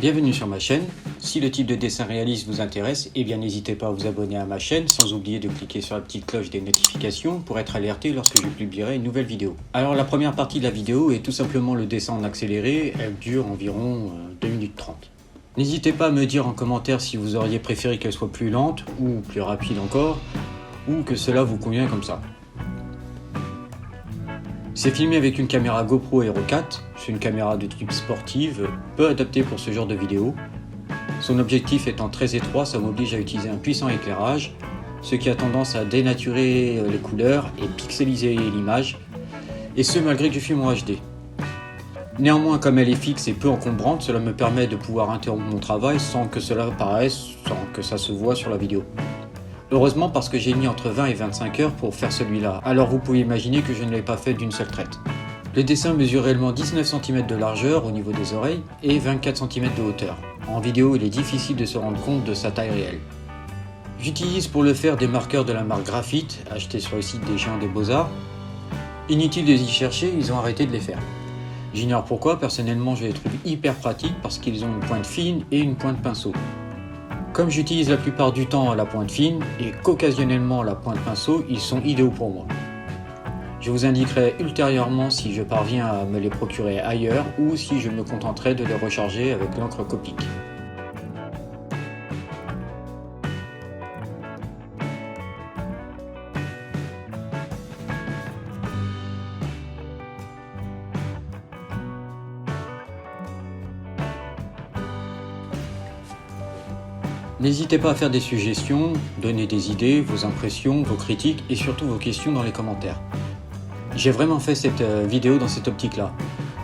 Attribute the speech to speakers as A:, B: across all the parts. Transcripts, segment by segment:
A: Bienvenue sur ma chaîne. Si le type de dessin réaliste vous intéresse, eh bien n'hésitez pas à vous abonner à ma chaîne sans oublier de cliquer sur la petite cloche des notifications pour être alerté lorsque je publierai une nouvelle vidéo. Alors la première partie de la vidéo est tout simplement le dessin en accéléré, elle dure environ 2 minutes 30. N'hésitez pas à me dire en commentaire si vous auriez préféré qu'elle soit plus lente ou plus rapide encore, ou que cela vous convient comme ça. C'est filmé avec une caméra GoPro Hero 4, c'est une caméra de type sportive, peu adaptée pour ce genre de vidéo. Son objectif étant très étroit, ça m'oblige à utiliser un puissant éclairage, ce qui a tendance à dénaturer les couleurs et pixeliser l'image, et ce malgré que je filme en HD. Néanmoins, comme elle est fixe et peu encombrante, cela me permet de pouvoir interrompre mon travail sans que cela paraisse, sans que ça se voit sur la vidéo. Heureusement parce que j'ai mis entre 20 et 25 heures pour faire celui-là, alors vous pouvez imaginer que je ne l'ai pas fait d'une seule traite. Le dessin mesure réellement 19 cm de largeur au niveau des oreilles et 24 cm de hauteur. En vidéo, il est difficile de se rendre compte de sa taille réelle. J'utilise pour le faire des marqueurs de la marque Graphite, achetés sur le site des Géants des Beaux-Arts. Inutile de y chercher, ils ont arrêté de les faire. J'ignore pourquoi, personnellement je les trouve hyper pratiques parce qu'ils ont une pointe fine et une pointe pinceau. Comme j'utilise la plupart du temps la pointe fine et qu'occasionnellement la pointe pinceau, ils sont idéaux pour moi. Je vous indiquerai ultérieurement si je parviens à me les procurer ailleurs ou si je me contenterai de les recharger avec l'encre Copic. N'hésitez pas à faire des suggestions, donner des idées, vos impressions, vos critiques et surtout vos questions dans les commentaires. J'ai vraiment fait cette vidéo dans cette optique-là.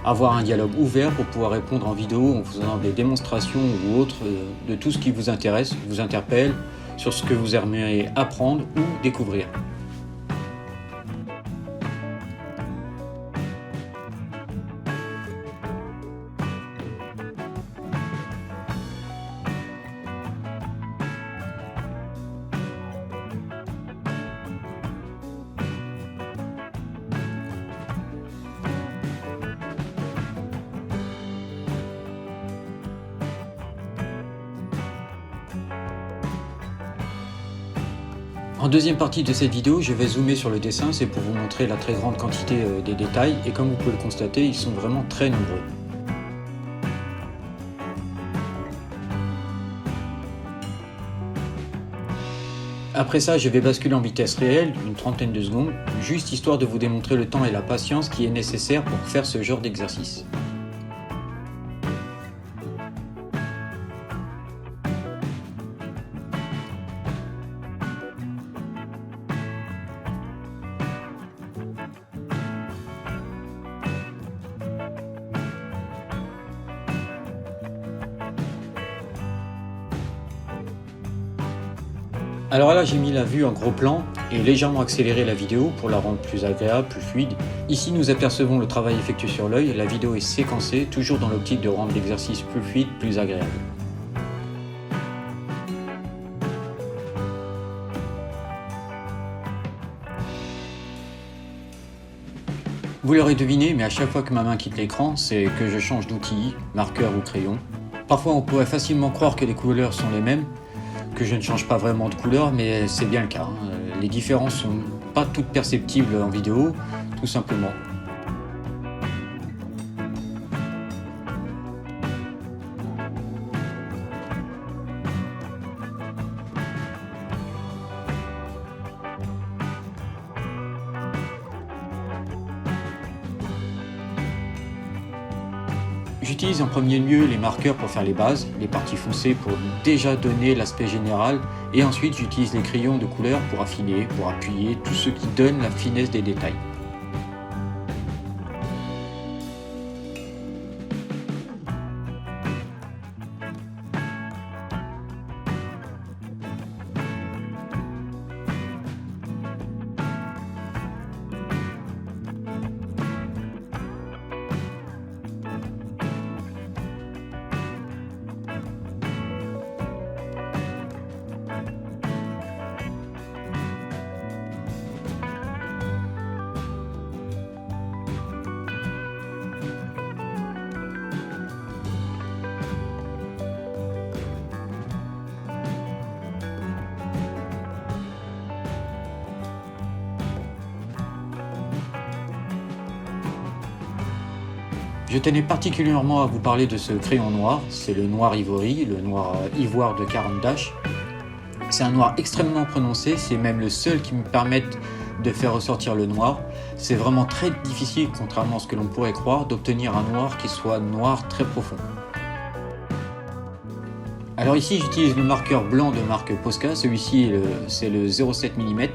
A: Avoir un dialogue ouvert pour pouvoir répondre en vidéo en faisant des démonstrations ou autres de tout ce qui vous intéresse, vous interpelle, sur ce que vous aimeriez apprendre ou découvrir. En deuxième partie de cette vidéo, je vais zoomer sur le dessin, c'est pour vous montrer la très grande quantité des détails et comme vous pouvez le constater, ils sont vraiment très nombreux. Après ça, je vais basculer en vitesse réelle, une trentaine de secondes, juste histoire de vous démontrer le temps et la patience qui est nécessaire pour faire ce genre d'exercice. Alors là, j'ai mis la vue en gros plan et légèrement accéléré la vidéo pour la rendre plus agréable, plus fluide. Ici, nous apercevons le travail effectué sur l'œil. La vidéo est séquencée, toujours dans l'optique de rendre l'exercice plus fluide, plus agréable. Vous l'aurez deviné, mais à chaque fois que ma main quitte l'écran, c'est que je change d'outil, marqueur ou crayon. Parfois, on pourrait facilement croire que les couleurs sont les mêmes, que je ne change pas vraiment de couleur, mais c'est bien le cas. Les différences sont pas toutes perceptibles en vidéo, tout simplement. J'utilise en premier lieu les marqueurs pour faire les bases, les parties foncées pour déjà donner l'aspect général et ensuite j'utilise les crayons de couleur pour affiner, pour appuyer, tout ce qui donne la finesse des détails. Je tenais particulièrement à vous parler de ce crayon noir, c'est le noir ivory, le noir ivoire de Caran d'Ache. C'est un noir extrêmement prononcé, c'est même le seul qui me permette de faire ressortir le noir. C'est vraiment très difficile, contrairement à ce que l'on pourrait croire, d'obtenir un noir qui soit noir très profond. Alors ici j'utilise le marqueur blanc de marque Posca, celui-ci c'est le 0,7 mm.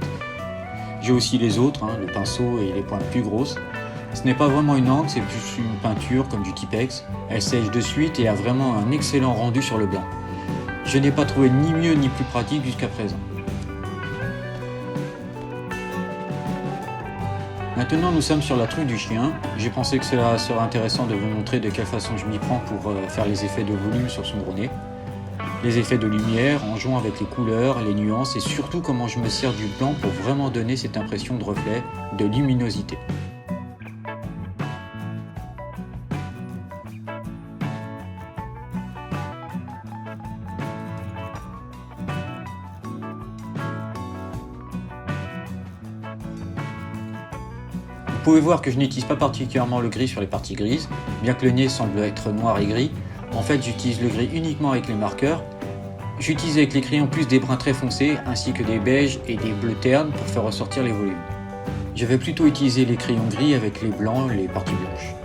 A: J'ai aussi les autres, le pinceau et les pointes plus grosses. Ce n'est pas vraiment une encre, c'est plus une peinture comme du Tipex. Elle sèche de suite et a vraiment un excellent rendu sur le blanc. Je n'ai pas trouvé ni mieux ni plus pratique jusqu'à présent. Maintenant nous sommes sur la truffe du chien. J'ai pensé que cela serait intéressant de vous montrer de quelle façon je m'y prends pour faire les effets de volume sur son gros nez. Les effets de lumière en jouant avec les couleurs, les nuances et surtout comment je me sers du blanc pour vraiment donner cette impression de reflet, de luminosité. Vous pouvez voir que je n'utilise pas particulièrement le gris sur les parties grises, bien que le nez semble être noir et gris. En fait, j'utilise le gris uniquement avec les marqueurs. J'utilise avec les crayons plus des bruns très foncés, ainsi que des beiges et des bleus ternes pour faire ressortir les volumes. Je vais plutôt utiliser les crayons gris avec les blancs et les parties blanches.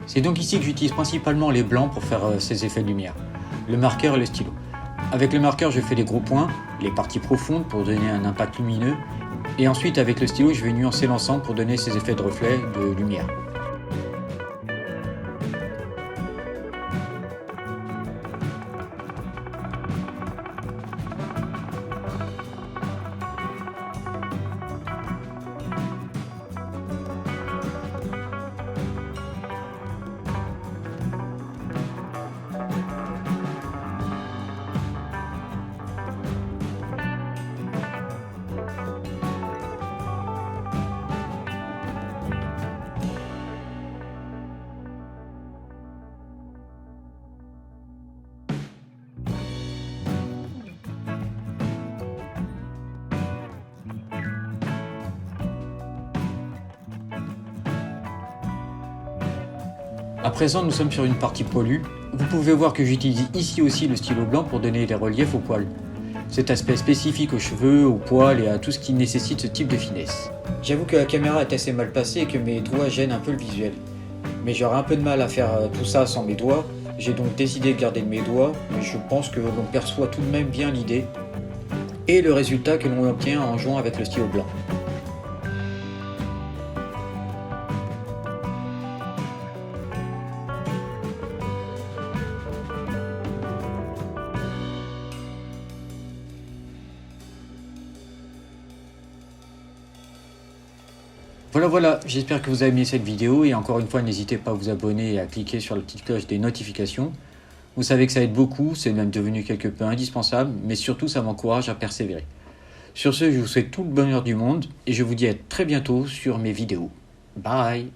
A: C'est donc ici que j'utilise principalement les blancs pour faire ces effets de lumière, le marqueur et le stylo. Avec le marqueur, je fais des gros points, les parties profondes pour donner un impact lumineux, et ensuite avec le stylo, je vais nuancer l'ensemble pour donner ces effets de reflet de lumière. À présent, nous sommes sur une partie poilue. Vous pouvez voir que j'utilise ici aussi le stylo blanc pour donner des reliefs aux poils. Cet aspect spécifique aux cheveux, aux poils et à tout ce qui nécessite ce type de finesse. J'avoue que la caméra est assez mal placée et que mes doigts gênent un peu le visuel. Mais j'aurai un peu de mal à faire tout ça sans mes doigts. J'ai donc décidé de garder mes doigts, mais je pense que l'on perçoit tout de même bien l'idée et le résultat que l'on obtient en jouant avec le stylo blanc. Voilà, j'espère que vous avez aimé cette vidéo et encore une fois, n'hésitez pas à vous abonner et à cliquer sur la petite cloche des notifications. Vous savez que ça aide beaucoup, c'est même devenu quelque peu indispensable, mais surtout ça m'encourage à persévérer. Sur ce, je vous souhaite tout le bonheur du monde et je vous dis à très bientôt sur mes vidéos. Bye!